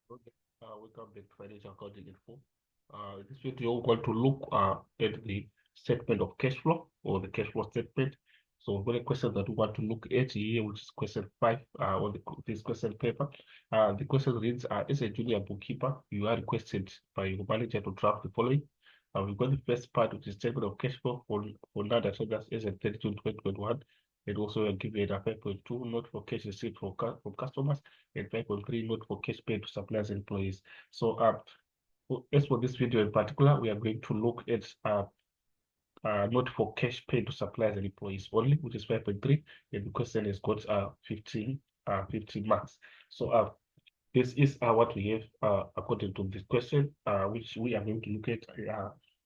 Okay. Welcome back to Financial Accounting Info. This video, we're going to look at the statement of cash flow or the cash flow statement. So, we've got a question that we want to look at here, which is question 5 on this question paper. The question reads, as a junior bookkeeper, you are requested by your manager to draft the following. We've got the first part, which is statement of cash flow for NADA traders as at 30 June 2021. And also, we are given a 5.2 note for cash received from customers and 5.3 note for cash paid to suppliers and employees. So as for this video in particular, we are going to look at note for cash paid to suppliers and employees only, which is 5.3, and the question has got 15 marks. So this is what we have according to this question, which we are going to look at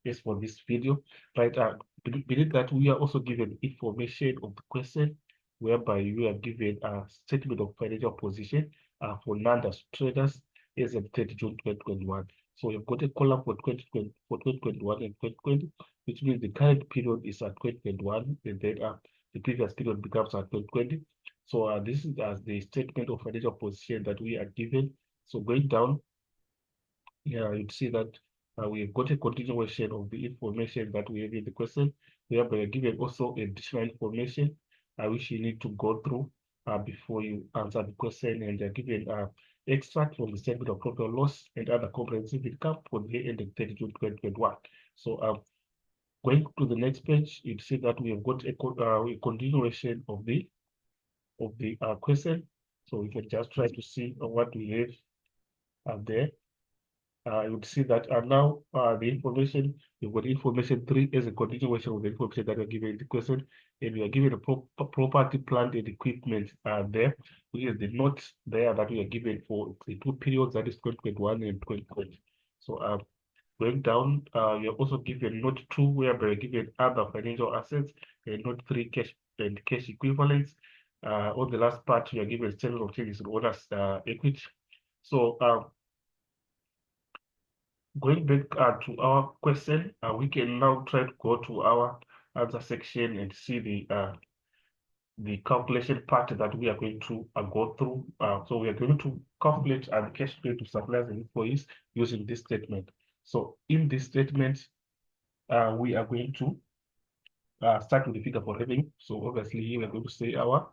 as for this video. Right, beneath that, we are also given information of the question, whereby you are given a statement of financial position for non-as traders as of 30 June 2021. So you've got a column for 2021 and 2020, which means the current period is at 2021, and then the previous period becomes at 2020. So this is as the statement of financial position that we are given. So going down, yeah, you'd see that we've got a continuation of the information that we have in the question. We are given also additional information which you need to go through before you answer the question, and they're given extract from the statement of profit or loss and other comprehensive income for the year ending 30 June 2021. So going to the next page, you'd see that we have got a continuation of the question. So we can just try to see what we have there. You would see that now the information, you've got information 3 as a continuation of the information that we're given in the question, and we are given a property, plant, and equipment there, which is the notes there that we are given for the two periods, that is 2021 and 2020. So going down, we are also given note 2, where we are given other financial assets, and note 3, cash and cash equivalents. On the last part, we are given statement of changes in owners' equity. So going back to our question, we can now try to go to our answer section and see the calculation part that we are going to go through. So we are going to calculate the cash paid to suppliers and employees using this statement. So in this statement, we are going to start with the figure for revenue. So obviously here we are going to say our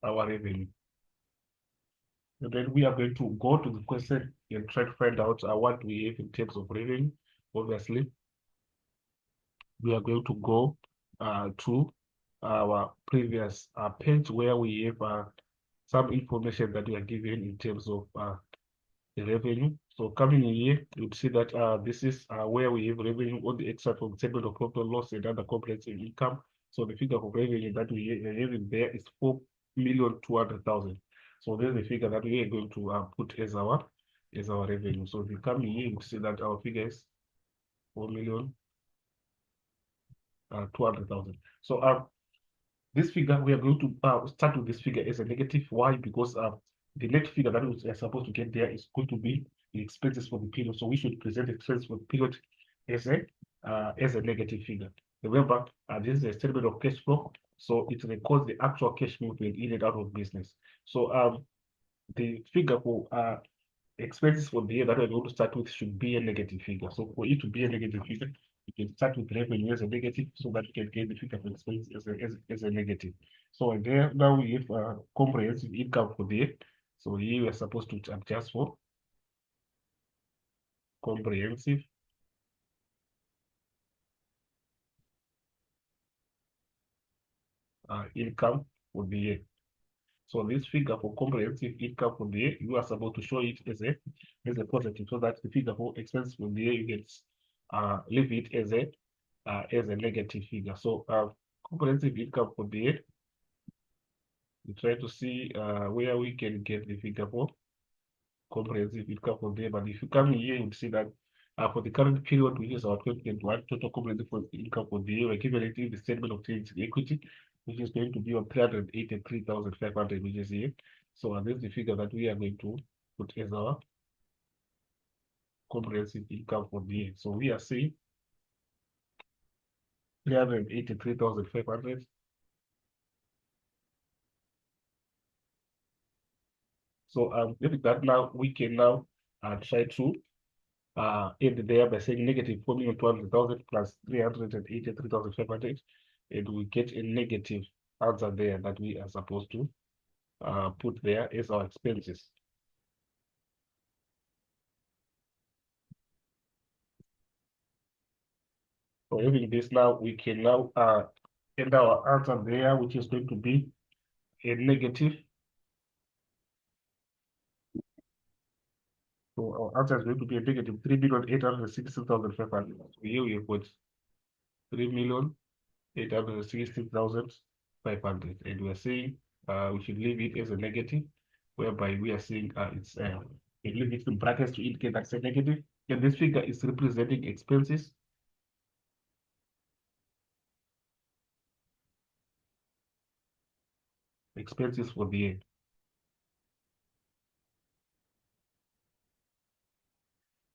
revenue. And then we are going to go to the question and try to find out what we have in terms of revenue. Obviously, we are going to go to our previous page, where we have some information that we are given in terms of the revenue. So coming in here, you'll see that this is where we have revenue on the extract from the statement of profit and loss and other comprehensive income. So the figure of revenue that we have in there is 4,200,000. So there's the figure that we are going to put as our revenue. So if you come in here, you see that our figure is 4,200,000. So this figure, we are going to start with this figure as a negative. Why? Because the net figure that we are supposed to get there is going to be the expenses for the period. So we should present the expenses for the period as a negative figure. Remember, this is a statement of cash flow, so it records the actual cash movement in and out of business. So the figure for expenses for the year that we're going to start with should be a negative figure. So for it to be a negative figure, you can start with revenue as a negative, so that you can get the figure for expenses as a negative. So there now we have comprehensive income for the year. So here we are supposed to adjust for comprehensive income for the year. So this figure for comprehensive income for the year, you are supposed to show it as a positive, so that the figure for expenses for the year, you can leave it as a negative figure. So comprehensive income for the year, we try to see where we can get the figure for comprehensive income for the year. But if you come here, you'll see that for the current period, which is our 2021 total comprehensive income for the year, we're given it in the statement of change in equity, which is going to be on 383,500, which is here. So this is the figure that we are going to put as our comprehensive income for the year. So we are saying 383,500 So with that now, we can now try to add there by saying negative 4,200,000 plus 383,500, and we get a negative answer there that we are supposed to put there as our expenses. So having this now, we can now add our answer there, which is going to be a negative. So our answer is going to be a negative 3,866,500. So here we have got 3,866,500, and we are saying we should leave it as a negative, whereby we are saying we leave it in brackets to indicate that's a negative. And this figure is representing expenses. Expenses for the year.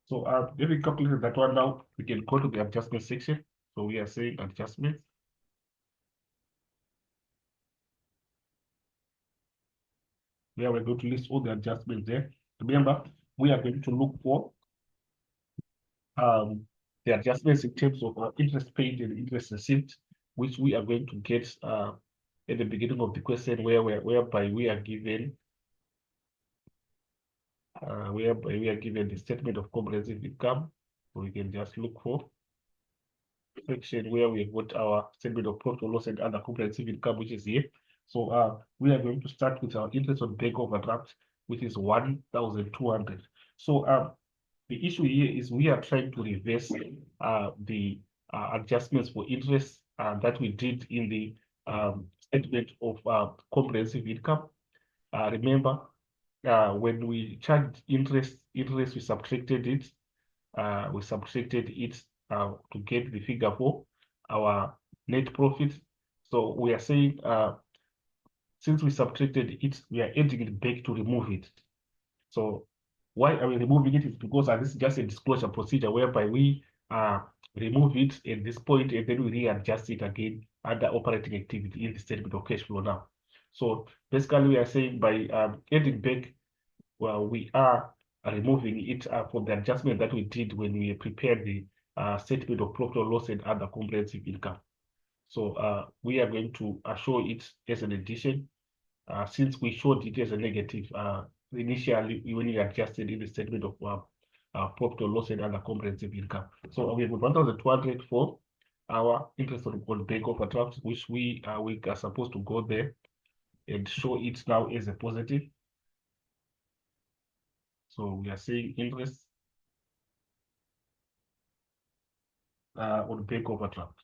So if we calculate that one now, we can go to the adjustment section. So we are saying adjustments. Where we're going to list all the adjustments there. Remember, we are going to look for the adjustments in terms of interest paid and interest received, which we are going to get at the beginning of the question, whereby we are given the statement of comprehensive income. So we can just look for section where we have got our statement of profit or loss and other comprehensive income, which is here. So we are going to start with our interest on bank overdraft, which is 1,200. So the issue here is we are trying to reverse the adjustments for interest that we did in the statement of comprehensive income. Remember, when we charged interest, we subtracted it. To get the figure for our net profit. So we are saying since we subtracted it, we are adding it back to remove it. So why are we removing it? Is because this is just a disclosure procedure whereby we remove it at this point and then we readjust it again under operating activity in the statement of cash flow now. So basically we are saying by adding back, well, we are removing it from the adjustment that we did when we prepared the statement of profit or loss and other comprehensive income. So we are going to show it as an addition, since we showed it as a negative initially when we adjusted in the statement of profit or loss and other comprehensive income. So we have 1,200 for our interest on bank overdraft, which we are supposed to go there and show it now as a positive. So we are saying interest on bank overdraft.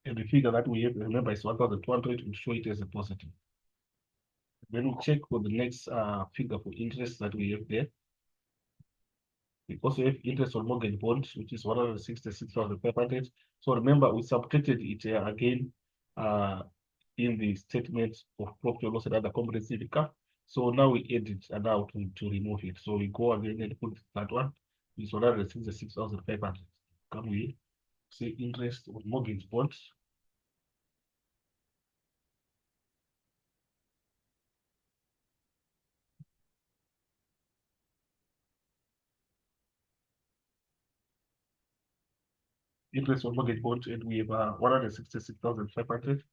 And the figure that we have, remember, is 1,200, will show it as a positive. Then we check for the next figure for interest that we have there. We also have interest on mortgage bonds, which is 166,500. So remember, we subtracted it again in the statement of profit or loss and other comprehensive income. So now we add it now to remove it. So we go again and put that one. It's 166,500. Can we say interest on mortgage bonds? Interest on mortgage bonds, and we have 166,500.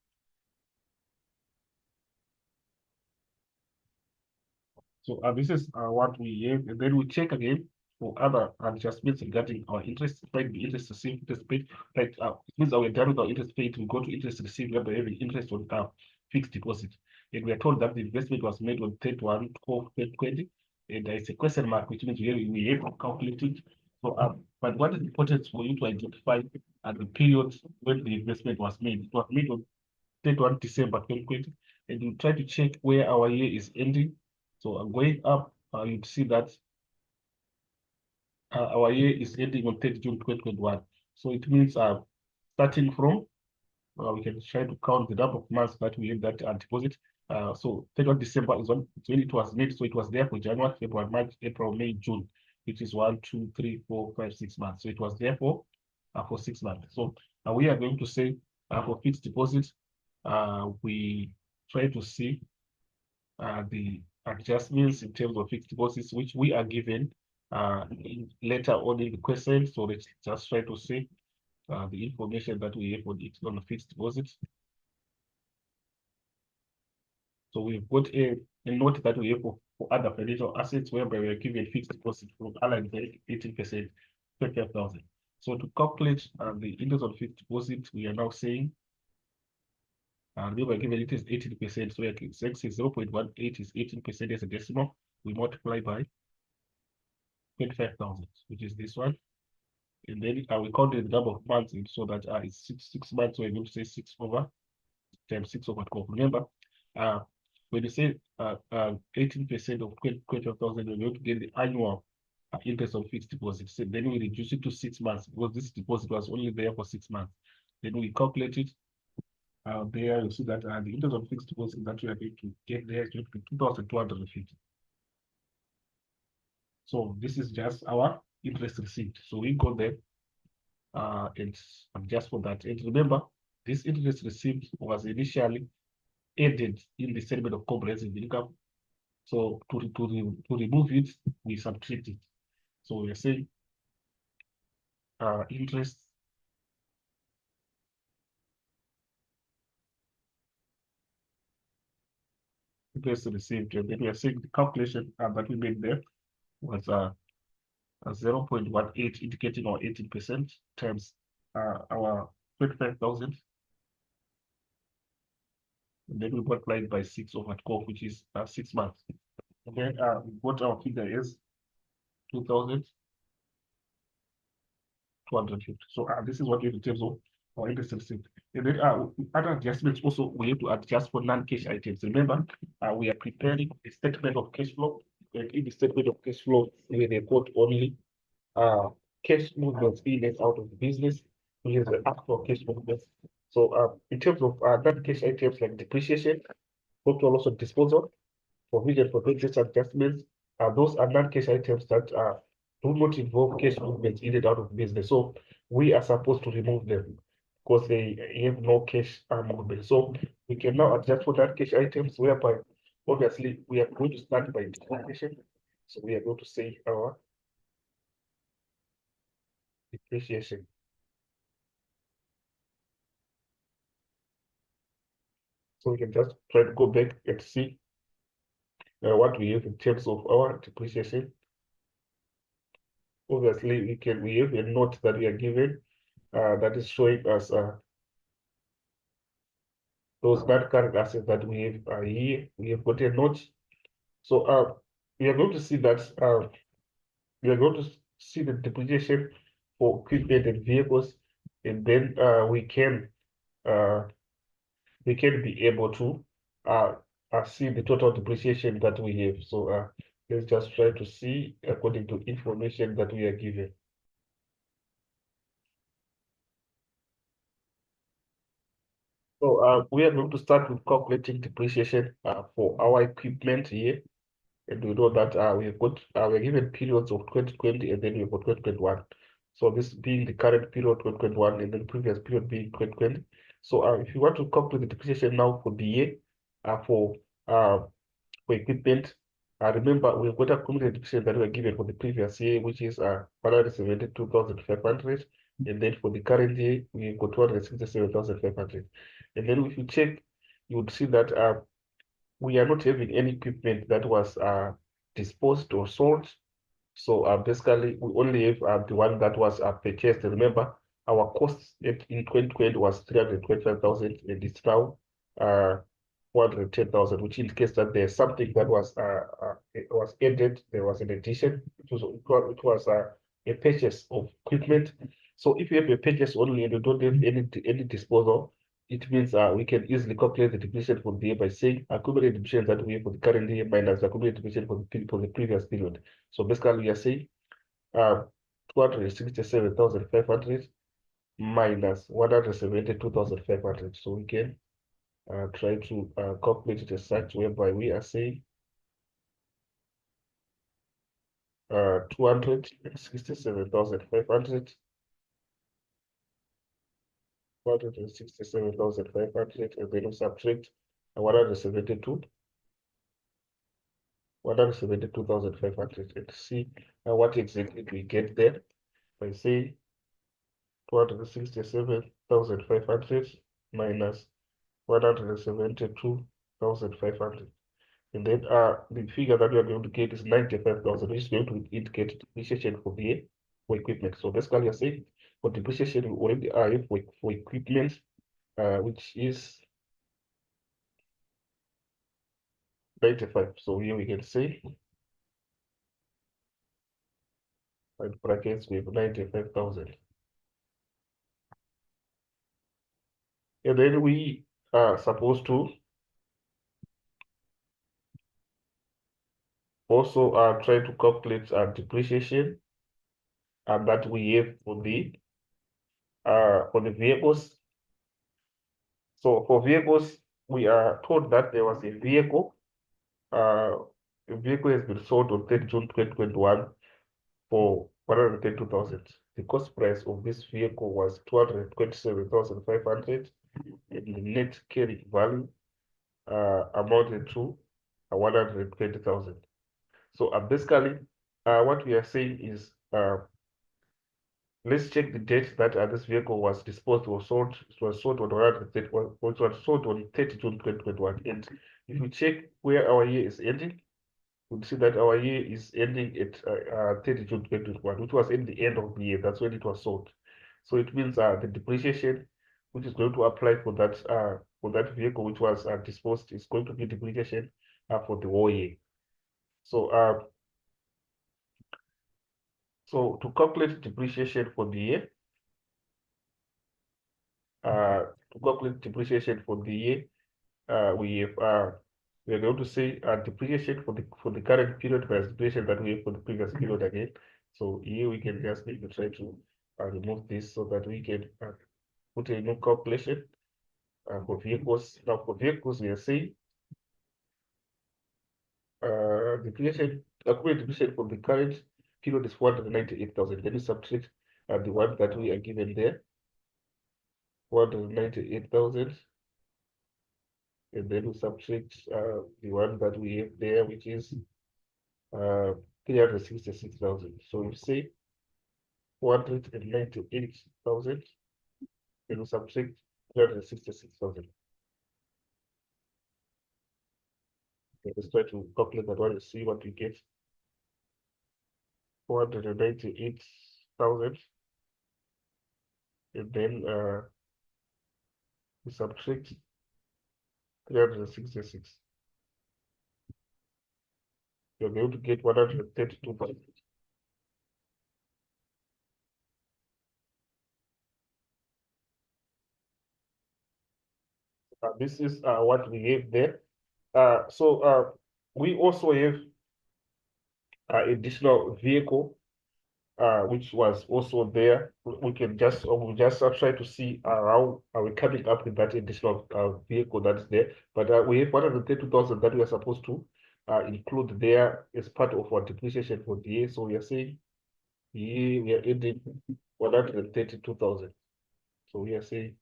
So this is what we have, and then we check again for other adjustments regarding our interest, like the interest received, interest paid. Like it means that we're done with our interest paid. We go to interest received, whereby having interest on our fixed deposit, and we are told that the investment was made on 31/12/2020, and there is a question mark, which means we have to calculate it. So but what is important for you to identify at the period when the investment was made? It was made on 31 December 2020, and you try to check where our year is ending. So going up, you'd see that our year is ending on 30 June 2021. So it means starting from, we can try to count the number of months that we have that deposit. So 31 December is when it was made. So it was there for January, February, March, April, May, June, which is 1, 2, 3, 4, 5, 6 months. So it was there for 6 months. So We are going to say for fixed deposit, we try to see the adjustments in terms of fixed deposits, which we are given later on in the question. So let's just try to see the information that we have on the fixed deposit. So we've got a note that we have for other financial assets whereby we are given fixed deposit from Allied Bank, 18%, 25,000. So to calculate the interest on fixed deposit, we are now saying we were given it is 18%, so we are saying 0.18 is 18% as a decimal. We multiply by 25,000, which is this one. And then we count the number of months in, so that it's six months, so we're going to say 6 over times 6 over 12. Remember, uh, when you say 18% of 25,000, you're going to get the annual interest on fixed deposit. So then we reduce it to 6 months because this deposit was only there for 6 months. Then we calculate it. There you see that the interest on fixed deposit that we are going to get there is going to be 2,250. So this is just our interest received. So we go there and adjust for that. And remember, this interest received was initially added in the statement of comprehensive income. So to remove it, we subtract it. So we are saying interest received, and then we are saying the calculation that we made there was 0.18, indicating our 18% times our 25,000, and then we multiply it by 6 over 12, which is 6 months. And then what our figure is 2,250. So this is what we have in terms of our interest received. And then other adjustments also, we have to adjust for non-cash items. Remember, we are preparing a statement of cash flow, and in the statement of cash flow, we report only cash movements in and out of the business, which is the actual cash movements. So in terms of non-cash items like depreciation, total loss of disposal, provision for business adjustments, those are non-cash items that do not involve cash movements in and out of business. So we are supposed to remove them because they have no cash movement. So we can now adjust for non-cash items whereby obviously we are going to start by depreciation. So we are going to say our depreciation. So we can just try to go back and see what we have in terms of our depreciation. Obviously, we have a note that we are given that is showing us those non-current assets that we have here. We have got a note. So we are going to see that we are going to see the depreciation for equipment and vehicles, and then uh, we can be able to see the total depreciation that we have. So let's just try to see according to information that we are given. So we are going to start with calculating depreciation for our equipment here. And we know that we're given periods of 2020 and then we've got 2021. So this being the current period 2021 and then the previous period being 2020. So if you want to calculate the depreciation now for the year for equipment, remember we've got a cumulative depreciation that we were given for the previous year, which is 172,500. And then for the current year, we've got 267,500. And then if you check, you would see that we are not having any equipment that was disposed or sold. So basically, we only have the one that was purchased. Remember, our cost in 2020 was 325,000, and it's now 410,000, which indicates that there's something that it was added. There was an addition. It was a purchase of equipment. So if you have a purchase only and you don't have any disposal, it means we can easily calculate the depreciation for the year by saying accumulated depreciation that we have for the current year minus the accumulated depreciation for the previous period. So basically, we are saying 267,500 minus 172,500. So we can try to calculate it as such, whereby we are saying 267,500 167,500, and then we subtract 172, 172,500, and see what exactly we get there. By say 267,500 minus 172,500. And then the figure that we are going to get is 95,000, which is going to indicate depreciation for the for equipment. So basically, you're saying for depreciation, we already are for equipment, which is 95. So here we can say, in brackets, we have 95,000. And then we are supposed to also try to calculate depreciation that we have for the vehicles. So for vehicles, we are told that there was a vehicle. The vehicle has been sold on 30 June 2021 for 132,000. The cost price of this vehicle was 227,500, and the net carrying value amounted to 120,000. So basically, what we are saying is let's check the date that this vehicle was disposed or sold. It was sold on 130, it was sold on 30 June 2021. And if you check where our year is ending, you'll see that our year is ending at 30 June 2021, which was in the end of the year. That's when it was sold. So it means the depreciation, which is going to apply for that vehicle which was disposed, is going to be depreciation for the whole year. So to calculate depreciation for the year, we are going to say depreciation for the current period versus depreciation that we have for the previous period again. So here we can just maybe try to remove this so that we can put a new calculation for vehicles. Now for vehicles, we are saying depreciation, accurate depreciation for the current period is 498,000. Then we subtract the one that we are given there, 498,000. And then we subtract the one that we have there, which is 366,000. So we say 498,000, and we subtract 366,000. Okay, let's try to calculate that one and see what we get. 498,000, and then we subtract 366. You're going to get 132,000. This is what we have there. So we also have additional vehicle which was also there. We can just try to see how are we coming up with that additional vehicle that's there. But we have 132,000 that we are supposed to include there as part of our depreciation for the year. So we are saying here we are adding 132,000. So we are saying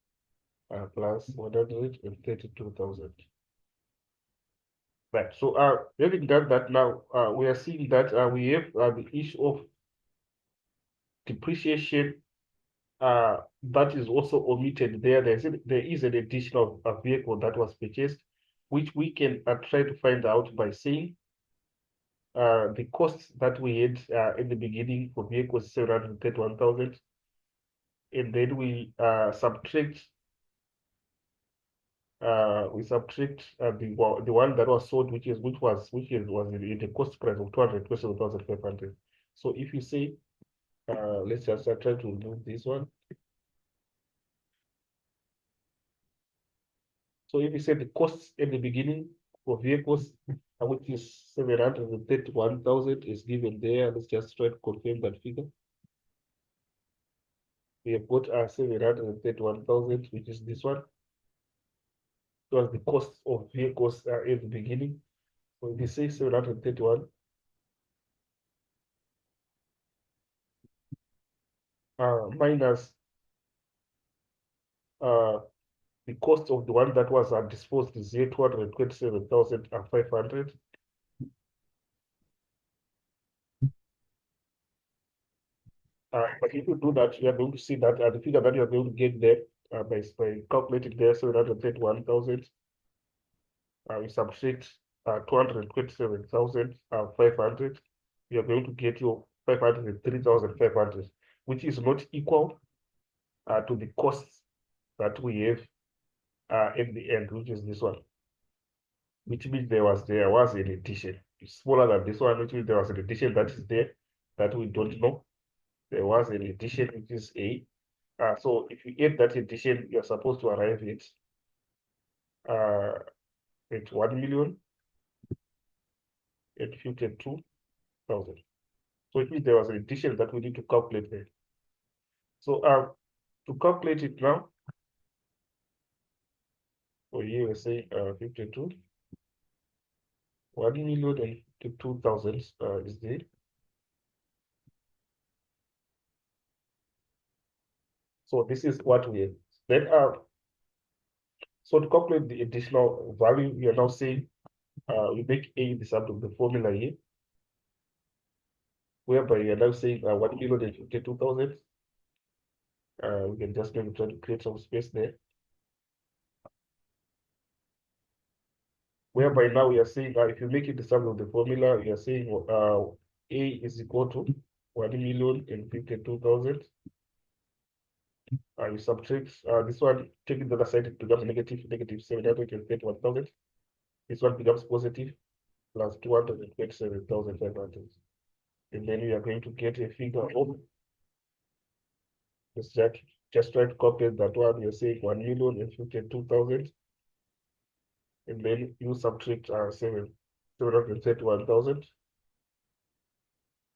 plus 132,000. Right. So having done that now, we are seeing that we have the issue of depreciation that is also omitted there. There is an additional vehicle that was purchased, which we can try to find out by saying the costs that we had in the beginning for vehicles 731,000, and then we subtract the one that was sold, which was in the cost price of 227,500. So if you say let's just try to remove this one. So if you say the costs in the beginning for vehicles, which is 731,000 is given there, let's just try to confirm that figure. We have got 731,000, which is this one. It was the cost of vehicles in the beginning. So if you say 731, minus the cost of the one that was disposed is here 227,500. But if you do that, you are going to see that the figure that you are going to get there by calculating there 731,000, we subtract 227,500, you are going to get your 503,500, which is not equal to the costs that we have at the end, which is this one, which means there was an addition. It's smaller than this one, which means there was an addition that is there that we don't know. There was an addition, which is A. So if you add that addition, you're supposed to arrive uh, at 1,052,000. So it means there was an addition that we need to calculate there. So to calculate it now, so here we're saying 52, 1,052,000 is there. So this is what we have. Then so to calculate the additional value, we are now saying we make A the sum of the formula here, whereby we are now saying 1,052,000. We can just maybe try to create some space there. Whereby now we are saying if you make it the sum of the formula, we are saying A is equal to 1,052,000. You subtract this one, taking the other side, it becomes negative 731,000. This one becomes positive, plus 227,500. And then we are going to get a figure of, let's just try to copy that one. We are saying 1,052,000. And then you subtract 731,000.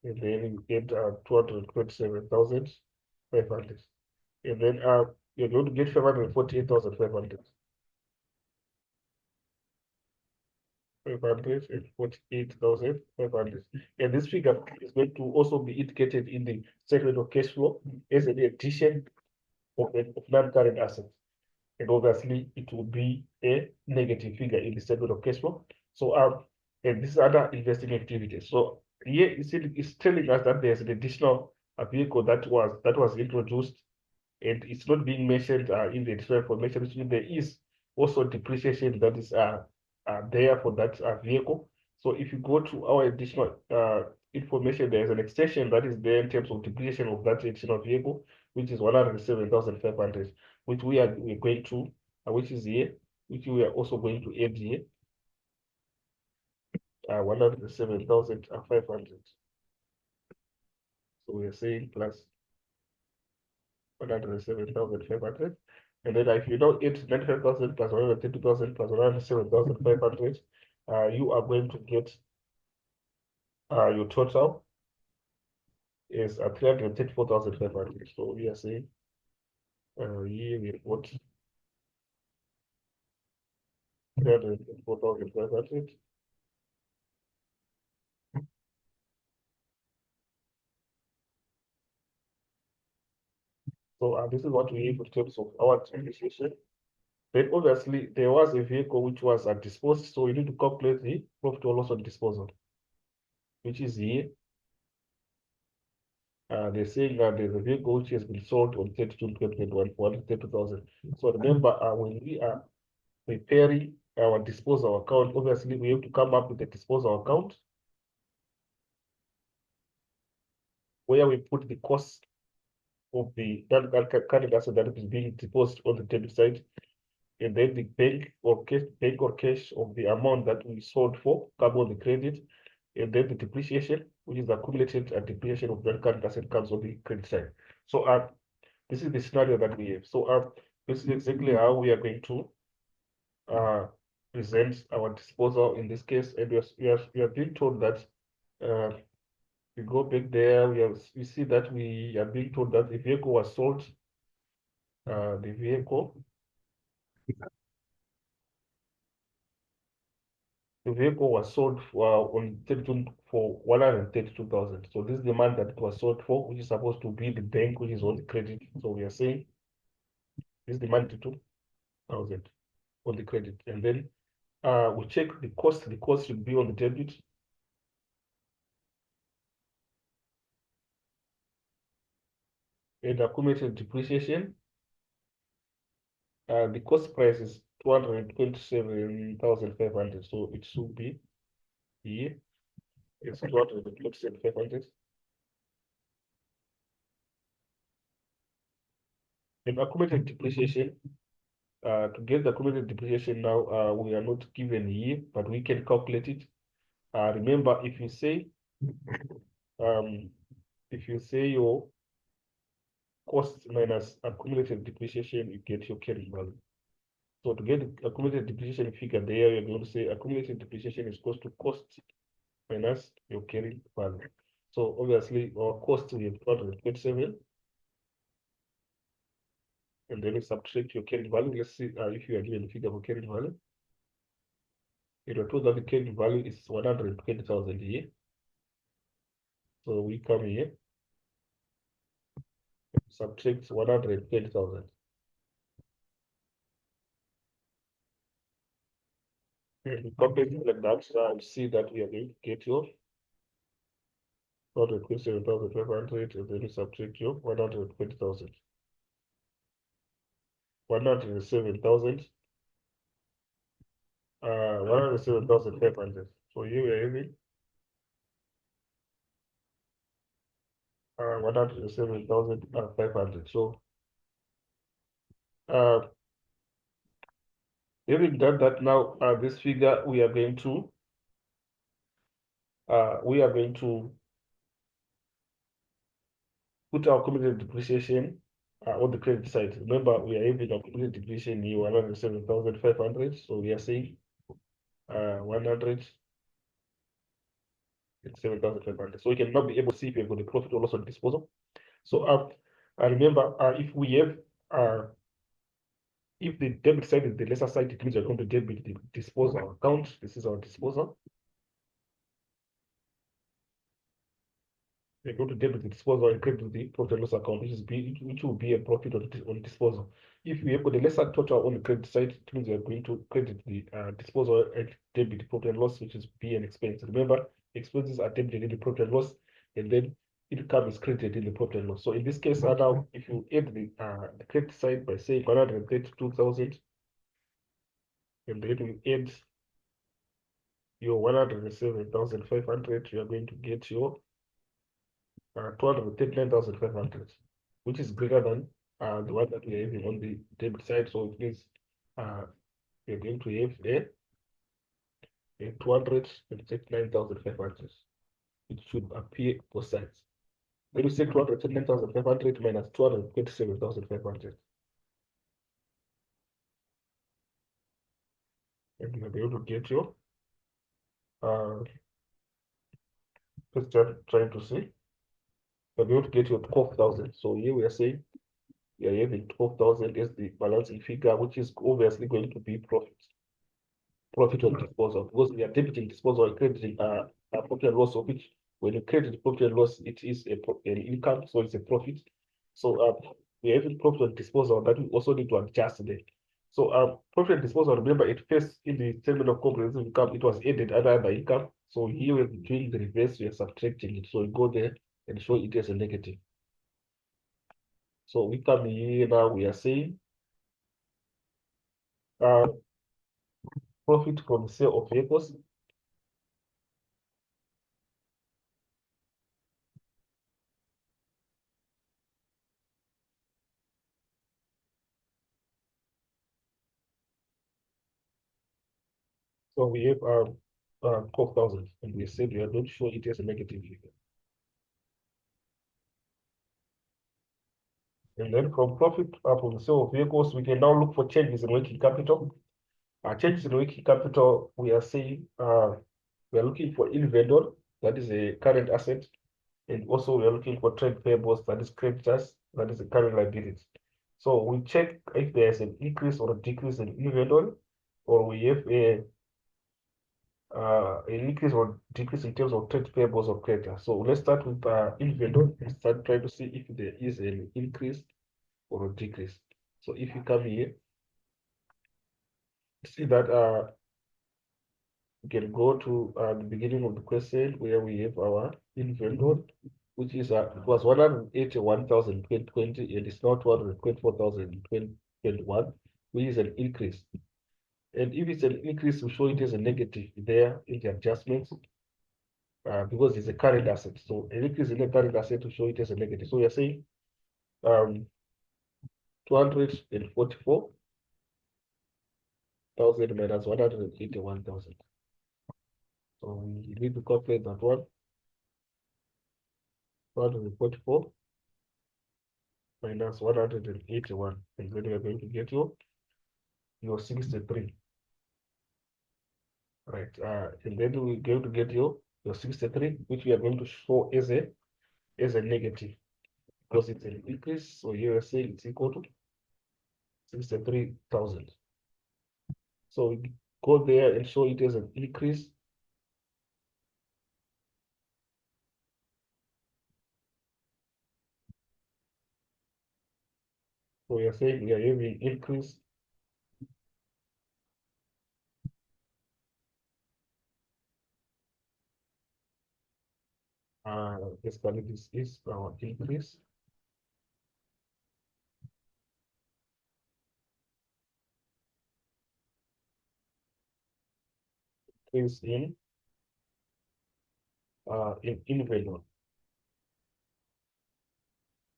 And then you get 227,500. And then you're going to get 548,500. 548,500. And this figure is going to also be indicated in the statement of cash flow as an addition of non-current assets. And obviously, it will be a negative figure in the statement of cash flow. So, and this is other investing activities. So here it's telling us that there's an additional vehicle that was introduced, and it's not being mentioned in the additional information, which means there is also depreciation that is there for that vehicle. So if you go to our additional information, there's an extension that is there in terms of depreciation of that additional vehicle, which is 107,500, which we're going to, which is here, which we are also going to add here, 107,500. So we are saying plus 107,500. And then if you don't add 95,000 plus 130,000 plus 107,500, you are going to get your total is 334,500. So we are saying here we got 334,500. So this is what we have in terms of our depreciation. Then obviously there was a vehicle which was disposed, so we need to calculate the profit or loss on disposal, which is here. They're saying that there's a vehicle which has been sold on 30 June 2021 for 130,000. So remember, when we are preparing our disposal account, obviously we have to come up with a disposal account where we put the cost of the that current asset that is being deposited on the debit side, and then the bank or cash of the amount that we sold for, come on the credit, and then the depreciation, which is accumulated depreciation of that current asset, comes on the credit side. So this is the scenario that we have. So this is exactly how we are going to present our disposal in this case. And we are being told that we go back there, we see that we are being told that the vehicle was sold. The vehicle was sold on 32 for 132,000. So this is the amount that it was sold for, which is supposed to be the bank, which is on the credit. So we are saying This is the 92,000 on the credit. And then we check the cost. The cost should be on the debit. And accumulated depreciation. The cost price is 227,500. So it should be here. It's 227,500. And accumulated depreciation. To get the accumulated depreciation now, we are not given here, but we can calculate it. Remember, um, if you say your cost minus accumulated depreciation, you get your carrying value. So to get the accumulated depreciation figure there, you're going to say accumulated depreciation is equal to cost minus your carrying value. So obviously our cost we have 227, and then you subtract your carrying value. Let's see if you are given the figure for carrying value. It was told that the carrying value is 120,000 here. So we come here, subtract 120,000. We calculate it like that, so I'll see that we are going to get your 127,500, and then you subtract your 120,000. 107,000, 107,500. So here we are having 107,500. So having done that now, this figure we are going to put our accumulated depreciation on the credit side. Remember, we are having accumulated depreciation here 107,500. So we are saying 107,500. So we can now be able to see if we have got a profit or loss on disposal. So remember, if the debit side is the lesser side, it means we're going to debit the disposal account. This is our disposal. We're going to debit the disposal and credit the profit and loss account, which will be a profit on disposal. If we have got a lesser total on the credit side, it means we're going to credit the disposal and debit the profit and loss, which is P and expense. Remember, expenses are debited in the profit and loss, and then income is credited in the profit and loss. So in this case, now if you add the credit side by saying 132,000, and then you add your 107,500, you are going to get your 239,500, which is greater than the one that we are having on the debit side. So it means we are going to have a 239,500. It should appear both sides. Then we say 239,500 minus 227,500. And you'll be able to get your let's just trying to see. You'll be able to get your 12,000. So here we are saying we are having 12,000 as the balancing figure, which is obviously going to be profit on disposal, because we are debiting disposal and crediting a profit and loss, of which when you credit the profit and loss, it is an income, so it's a profit. So we are having profit on disposal that we also need to adjust there. So profit and disposal, remember, at first in the statement of comprehensive income, it was added under the income. So here we're doing the reverse, we are subtracting it. So we go there and show it as a negative. So we come here now, we are saying profit from sale of vehicles. So we have 12,000, and we said we are going to show it as a negative figure. And then from profit from the sale of vehicles, we can now look for changes in working capital. Changes in working capital, we are saying we are looking for inventory, that is a current asset, and also we are looking for trade payables, that is creditors, that is a current liability. So we check if there's an increase or a decrease in inventory, or we have an increase or decrease in terms of trade payables or creditors. So let's start with inventory and start trying to see if there is an increase or a decrease. So if you come here, see that we can go to the beginning of the question where we have our inventory, which is it was 181,020 and it's now 224,021, which is an increase. And if it's an increase, we show it as a negative there in the adjustments because it's a current asset. So an increase in the current asset to show it as a negative. So we are saying 244,000 minus 181,000. So we need to calculate that one. 244 minus 181. And then we are going to get your 63. Right. And then we're going to get your 63, which we are going to show as a negative because it's an increase. So here we are saying it's equal to 63,000. So we go there and show it as an increase. So we are saying we are having increase basically this is our increase is in value,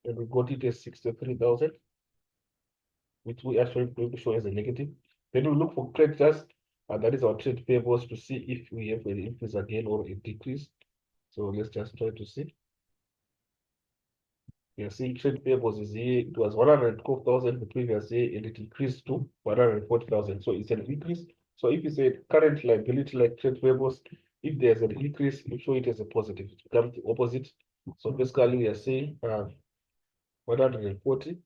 and we got it as 63,000, which we actually going to show as a negative. Then we look for creditors, and that is our trade payables to see if we have an increase again or a decrease. So let's just try to see. We are seeing trade payables is here. It was 112,000 the previous year, and it increased to 140,000. So it's an increase. So if you say current liability like trade payables, if there's an increase, you show it as a positive. It becomes the opposite. So basically, we are saying 140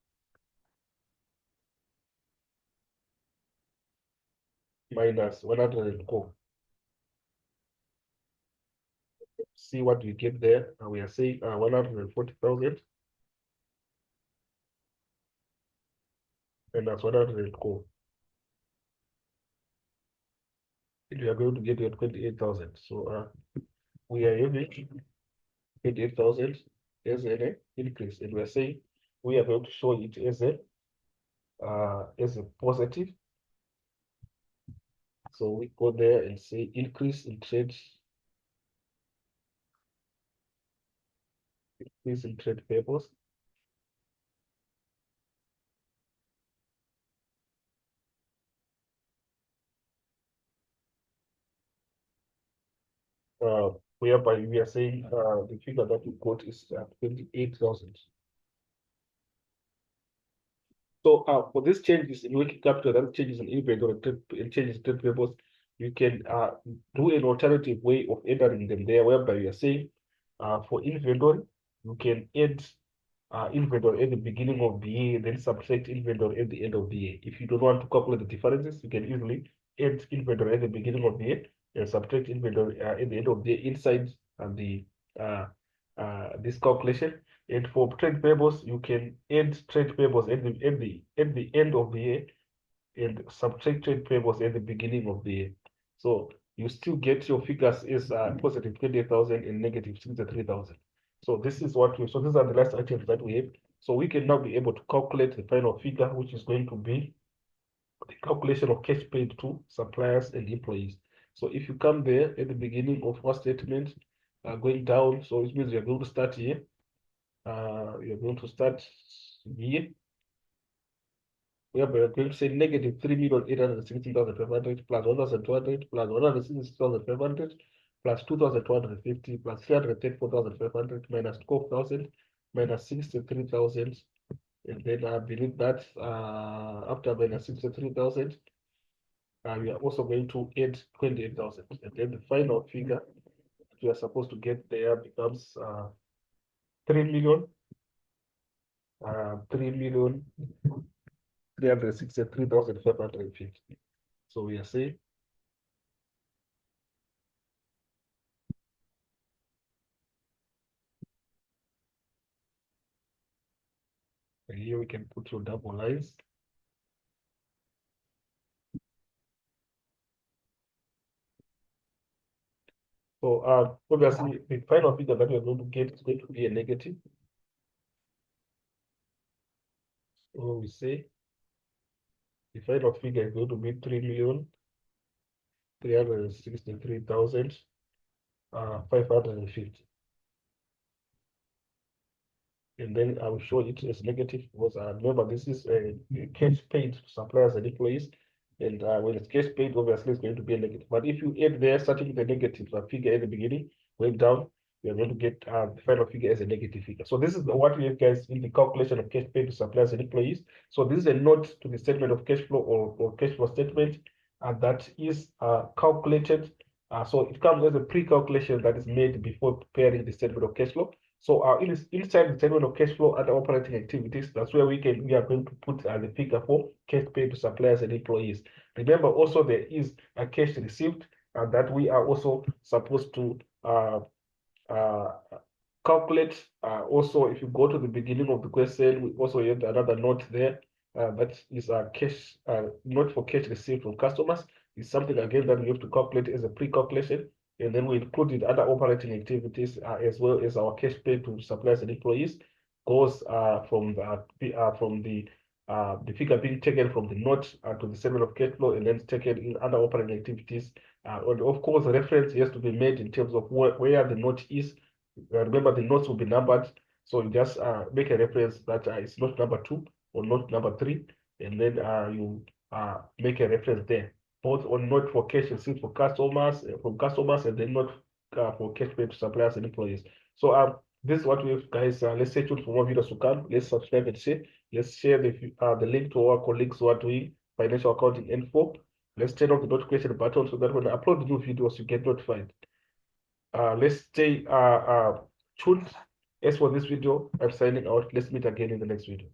minus 104. See what we get there. We are saying 140,000 minus 104. And we are going to get 28,000. So we are having 28,000 as an increase, and we're saying we are going to show it as a positive. So we go there and say increase in trade payables. Whereby we are saying the figure that we got is 28,000. So for these changes in working capital, that changes in inventory and changes in trade payables, you can do an alternative way of entering them there, whereby we are saying for inventory, you can add inventory at the beginning of the year, then subtract inventory at the end of the year. If you don't want to calculate the differences, you can easily add inventory at the beginning of the year and subtract inventory at the end of the year inside the this calculation. And for trade payables, you can add trade payables at the end of the year and subtract trade payables at the beginning of the year. So you still get your figures as positive 28,000 and negative 63,000. So this is what we, so these are the last items that we have. So we can now be able to calculate the final figure, which is going to be the calculation of cash paid to suppliers and employees. So if you come there at the beginning of our statement, going down, so it means you're going to start here. You're going to start here. Whereby we're going to say negative 3,816,500 plus 1,200 plus 166,500 plus 2,250 plus 334,500 minus 12,000 minus 63,000. And then I believe that after minus 63,000, we are also going to add 28,000. And then the final figure that we are supposed to get there becomes 3 million, 3,363,550. So we are saying here we can put your double lines. So obviously the final figure that we're going to get is going to be a negative. So we say the final figure is going to be 3,363,550. And then I will show it as negative because remember this is a cash paid to suppliers and employees. And when it's cash paid, obviously it's going to be a negative. But if you add there, starting with the negative figure at the beginning, going down, you're going to get the final figure as a negative figure. So this is what we have, guys, in the calculation of cash paid to suppliers and employees. So this is a note to the statement of cash flow or cash flow statement that is calculated. So it comes as a pre-calculation that is made before preparing the statement of cash flow. So inside the statement of cash flow and operating activities, that's where we are going to put the figure for cash paid to suppliers and employees. Remember also there is a cash received that we are also supposed to uh, calculate. Also, if you go to the beginning of the question, we also have another note there that is a cash note for cash received from customers. It's something again that we have to calculate as a pre-calculation, and then we included other operating activities as well as our cash paid to suppliers and employees goes from the figure being taken from the note to the statement of cash flow and then taken in other operating activities. And of course, the reference has to be made in terms of where the note is. Remember, the notes will be numbered, so you just make a reference that it's not number 2 or not number 3, and then you make a reference there, both on note for cash received for customers from customers, and then note for cash paid to suppliers and employees. So this is what we have, guys. Let's stay tuned for more videos to come. Let's subscribe and share. Let's share the link to our colleagues who are doing financial accounting info. Let's turn on the notification button so that when I upload new videos, you get notified. Let's stay tuned. As for this video, I'm signing out. Let's meet again in the next video.